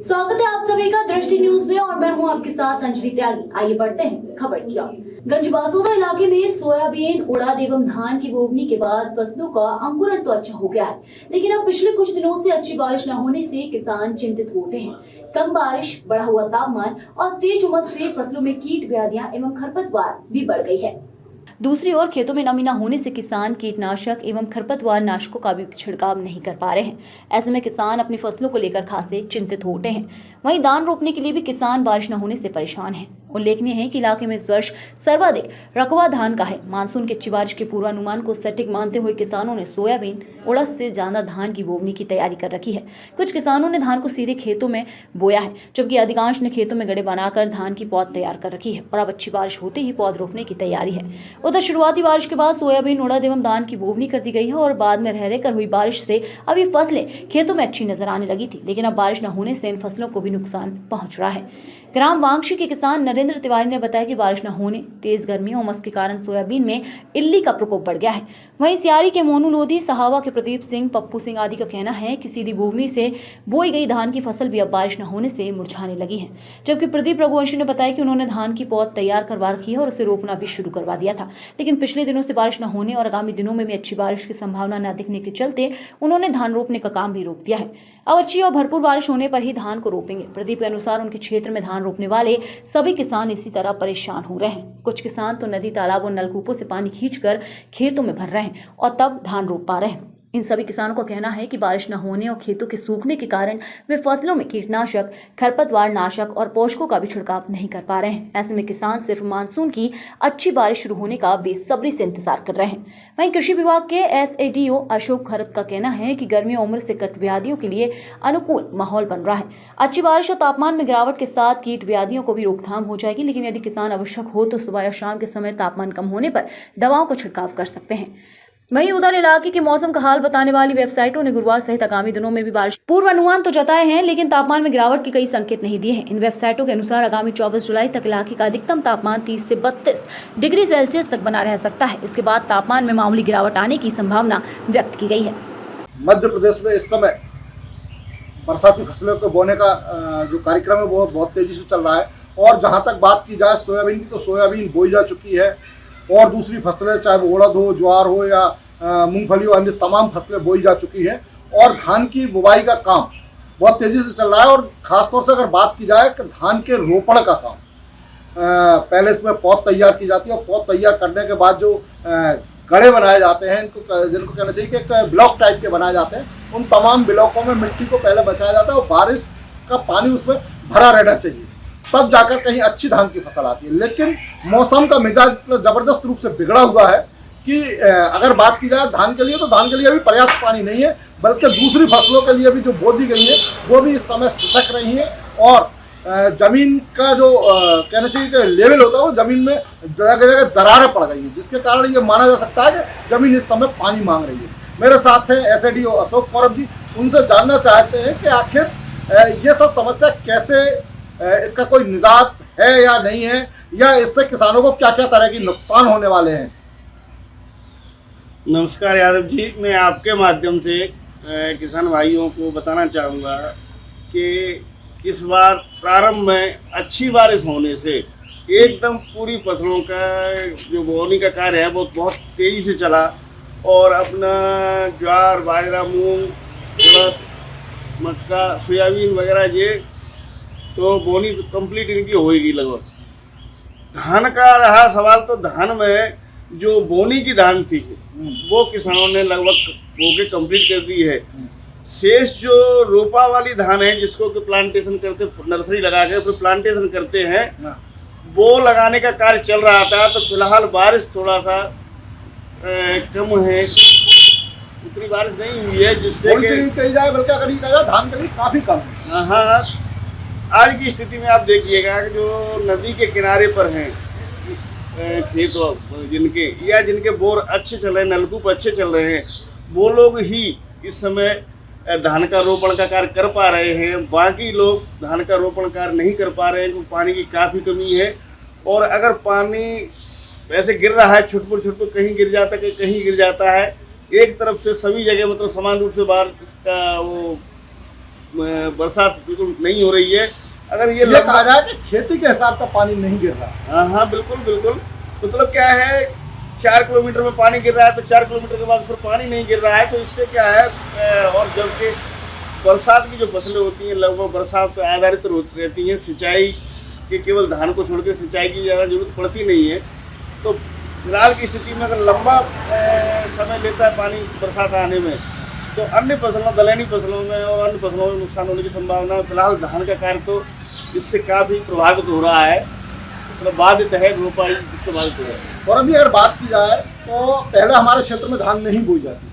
स्वागत है आप सभी का दृष्टि न्यूज में और मैं हूं आपके साथ अंजलि त्यागी। आइए बढ़ते हैं खबर की ओर। गंजबासोदा इलाके में सोयाबीन, उड़द एवं धान की बोवनी के बाद फसलों का अंकुरण तो अच्छा हो गया है, लेकिन अब पिछले कुछ दिनों से अच्छी बारिश न होने से किसान चिंतित हो उठे हैं। कम बारिश, बढ़ा हुआ तापमान और तेज उमस से फसलों में कीट व्याधियां एवं खरपतवार भी बढ़ गई है। दूसरी ओर खेतों में नमी न होने से किसान कीटनाशक एवं खरपतवार नाशकों का भी छिड़काव नहीं कर पा रहे हैं। ऐसे में किसान अपनी फसलों को लेकर खासे चिंतित हो उठे हैं। वहीं धान रोपने के लिए भी किसान बारिश न होने से परेशान हैं। उल्लेखनीय है कि इलाके में इस वर्ष सर्वाधिक रकबा धान का है। मानसून की अच्छी बारिश के पूर्वानुमान को सटीक मानते हुए किसानों ने सोयाबीन, उड़द से ज्यादा धान की बोवनी की तैयारी कर रखी है। कुछ किसानों ने धान को सीधे खेतों में बोया है, जबकि अधिकांश ने खेतों में गड्ढे बनाकर धान की पौध तैयार कर रखी है और अब अच्छी बारिश होते ही पौध रोपने की तैयारी है। उधर शुरुआती बारिश के बाद सोयाबीन, उड़द एवं धान की बोवनी कर दी गई है और बाद में रह रहकर हुई बारिश से अब ये फसलें खेतों में अच्छी नजर आने लगी थी, लेकिन अब बारिश न होने से इन फसलों को भी नुकसान पहुंच रहा है। ग्राम वांगशी के किसान नरेंद्र तिवारी ने बताया कि बारिश न होने, तेज गर्मी और उमस के कारण सोयाबीन में इल्ली का प्रकोप बढ़ गया है। वहीं सियारी के मोनू लोधी, सहावा के प्रदीप सिंह, पप्पू सिंह आदि का कहना है कि सीधी बोवनी से बोई गई धान की फसल भी अब बारिश न होने से मुरझाने लगी है। जबकि प्रदीप रघुवंशी ने बताया कि उन्होंने धान की पौध तैयार करवा रखी है और उसे रोपना भी शुरू करवा दिया था, लेकिन पिछले दिनों से बारिश न होने और आगामी दिनों में भी अच्छी बारिश की संभावना न दिखने के चलते उन्होंने धान रोपने का काम भी रोक दिया है। अब अच्छी और भरपूर बारिश होने पर ही धान को रोपेंगे। प्रदीप के अनुसार उनके क्षेत्र में धान रोपने वाले सभी किसान इसी तरह परेशान हो रहे हैं। कुछ किसान तो नदी, तालाब और नलकूपों से पानी खींचकर खेतों में भर रहे हैं और तब धान रोप पा रहे हैं। इन सभी किसानों का कहना है कि बारिश न होने और खेतों के सूखने के कारण वे फसलों में कीटनाशक, खरपतवार नाशक और पोषकों का भी छिड़काव नहीं कर पा रहे हैं। ऐसे में किसान सिर्फ मानसून की अच्छी बारिश शुरू होने का बेसब्री से इंतजार कर रहे हैं। वहीं कृषि विभाग के SADO अशोक खरत का कहना है कि गर्मी और उम्र से कट व्याधियों के लिए अनुकूल माहौल बन रहा है। अच्छी बारिश और तापमान में गिरावट के साथ कीट व्याधियों को भी रोकथाम हो जाएगी, लेकिन यदि किसान आवश्यक हो तो सुबह या शाम के समय तापमान कम होने पर दवाओं का छिड़काव कर सकते हैं। वहीं उधर इलाके के मौसम का हाल बताने वाली वेबसाइटों ने गुरुवार सहित आगामी दिनों में भी बारिश पूर्वानुमान तो जताए हैं, लेकिन तापमान में गिरावट के कई संकेत नहीं दिए हैं। इन वेबसाइटों के अनुसार आगामी 24 जुलाई तक इलाके का अधिकतम तापमान 30 से 32 डिग्री सेल्सियस तक बना रह सकता है। इसके बाद तापमान में मामूली गिरावट आने की संभावना व्यक्त की गई है। मध्य प्रदेश में इस समय बरसाती फसलों को बोने का जो कार्यक्रम है वो बहुत तेजी से चल रहा है और जहाँ तक बात की जाए सोयाबीन की, तो सोयाबीन बोई जा चुकी है और दूसरी फसलें चाहे वो उड़द हो, ज्वार हो या मूंगफली हो, अन्य तमाम फसलें बोई जा चुकी हैं और धान की बुवाई का काम बहुत तेज़ी से चल रहा है। और ख़ासतौर से अगर बात की जाए कि धान के रोपण का काम, पहले इसमें पौध तैयार की जाती है और पौध तैयार करने के बाद जो गड्ढे बनाए जाते हैं, जिनको कहना चाहिए कि एक ब्लॉक टाइप के बनाए जाते हैं, उन तमाम ब्लॉकों में मिट्टी को पहले बचाया जाता है और बारिश का पानी उसमें भरा रहना चाहिए, तब जाकर कहीं अच्छी धान की फसल आती है। लेकिन मौसम का मिजाज इतना ज़बरदस्त रूप से बिगड़ा हुआ है कि अगर बात की जाए धान के लिए, तो धान के लिए अभी पर्याप्त पानी नहीं है, बल्कि दूसरी फसलों के लिए भी जो बो दी गई है वो भी इस समय सिसक रही हैं और ज़मीन का जो कहना चाहिए कि लेवल होता है वो ज़मीन में जगह जगह दरारें पड़ गई हैं, जिसके कारण ये माना जा सकता है कि ज़मीन इस समय पानी मांग रही है। मेरे साथ हैं SADO अशोक खरत जी, उनसे जानना चाहते हैं कि आखिर ये सब समस्या कैसे, इसका कोई निजात है या नहीं है, या इससे किसानों को क्या क्या तरह की नुकसान होने वाले हैं। नमस्कार यादव जी, मैं आपके माध्यम से किसान भाइयों को बताना चाहूँगा कि इस बार प्रारंभ में अच्छी बारिश होने से एकदम पूरी फसलों का जो बोनी का कार्य है वो बहुत तेज़ी से चला और अपना ज्वार, बाजरा, मूंग, उड़द, मक्का, सोयाबीन वगैरह ये तो बोनी कंप्लीट इनकी होएगी लगभग। धान का रहा सवाल, तो धान में जो बोनी की धान थी वो किसानों ने लगभग बो के कंप्लीट कर दी है। शेष जो रोपा वाली धान है, जिसको कि प्लांटेशन करते, नर्सरी लगा के फिर प्लांटेशन करते हैं, वो लगाने का कार्य चल रहा था। तो फिलहाल बारिश थोड़ा सा कम है, उतनी बारिश नहीं हुई है, जिससे कही जाए बल्कि अगर कहा जाए धान के लिए काफ़ी कम है। हाँ, आज की स्थिति में आप देखिएगा कि जो नदी के किनारे पर हैं खेत जिनके या जिनके बोर अच्छे चल रहे हैं, नलकूप अच्छे चल रहे हैं, वो लोग ही इस समय धान का रोपण का कार्य कर पा रहे हैं। बाकी लोग धान का रोपण कार्य नहीं कर पा रहे हैं क्योंकि पानी की काफ़ी कमी है। और अगर पानी वैसे गिर रहा है छुटपुर छुटपुर, कहीं गिर जाता है कहीं गिर जाता है, एक तरफ से सभी जगह मतलब समान रूप से बारिश का वो बरसात बिल्कुल नहीं हो रही है। अगर ये ये कहा जाए कि खेती के हिसाब का पानी नहीं गिर रहा। हाँ बिल्कुल बिल्कुल। मतलब क्या है, 4 किलोमीटर में पानी गिर रहा है तो 4 किलोमीटर के बाद फिर पानी नहीं गिर रहा है, तो इससे क्या है और जबकि बरसात की जो फसलें होती हैं लगभग बरसात पर आधारित रहती हैं, सिंचाई के केवल धान को छोड़ के सिंचाई की ज़्यादा जरूरत पड़ती नहीं है। तो फिलहाल की स्थिति में अगर लंबा समय लेता है पानी बरसात आने में, तो अन्य फसलों दलहनी फसलों में और अन्य फसलों में नुकसान होने की संभावना है। फिलहाल धान का कार्य तो इससे काफ़ी प्रभावित हो रहा है, मतलब बाधित है, रोपाई इससे बाधित हो रहा है। और अभी अगर बात की जाए तो पहले हमारे क्षेत्र में धान नहीं बोई जाती थी,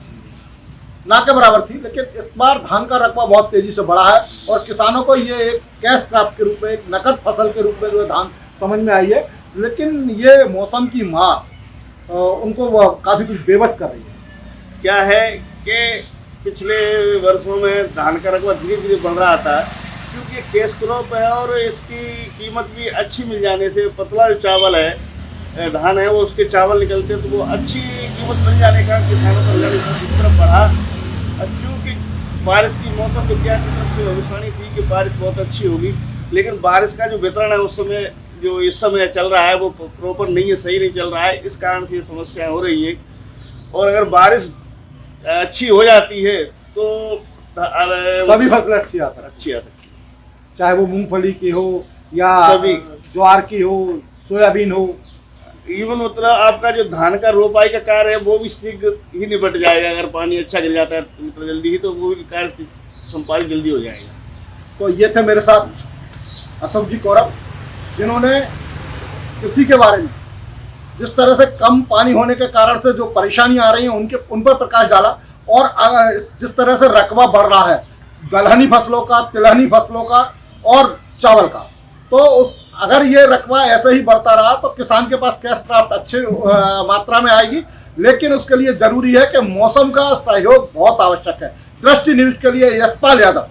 ना के बराबर थी, लेकिन इस बार धान का रकबा बहुत तेजी से बढ़ा है और किसानों को ये एक कैश क्रॉप के रूप में, एक नकद फसल के रूप में जो है धान समझ में आई है। लेकिन ये मौसम की मार उनको काफ़ी कुछ बेबस कर रही है। क्या है कि पिछले वर्षों में धान का रकबा धीरे धीरे बढ़ रहा था, क्योंकि कैश क्रॉप है और इसकी कीमत भी अच्छी मिल जाने से, पतला जो चावल है धान है वो उसके चावल निकलते हैं, तो वो अच्छी कीमत मिल जाने का किसानों का इस तरफ बढ़ा। चूँकि बारिश की मौसम विज्ञान की तरफ से भविष्यवाणी थी कि बारिश बहुत अच्छी होगी, लेकिन बारिश का जो वितरण है उस समय जो इस समय चल रहा है वो प्रॉपर नहीं है, सही नहीं चल रहा है। इस कारण से ये समस्याएं हो रही हैं। और अगर बारिश अच्छी हो जाती है तो सभी फसलें अच्छी आ सकती है, चाहे वो मूंगफली की हो या सभी ज्वार की हो, सोयाबीन हो। इवन मतलब आपका जो धान का रोपाई का कार्य है वो भी शीघ्र ही निपट जाएगा। अगर पानी अच्छा गिर जाता है मतलब जल्दी ही, तो वो भी कार्य संपादित जल्दी हो जाएगा। तो ये थे मेरे साथ अशोक जी कौरव, जिन्होंने कृषि के बारे में जिस तरह से कम पानी होने के कारण से जो परेशानियां आ रही हैं उन पर प्रकाश डाला, और जिस तरह से रकबा बढ़ रहा है दलहनी फसलों का, तिलहनी फसलों का और चावल का, तो अगर ये रकबा ऐसे ही बढ़ता रहा तो किसान के पास कैश क्रॉप अच्छे मात्रा में आएगी। लेकिन उसके लिए जरूरी है कि मौसम का सहयोग बहुत आवश्यक है। दृष्टि न्यूज के लिए यशपाल यादव।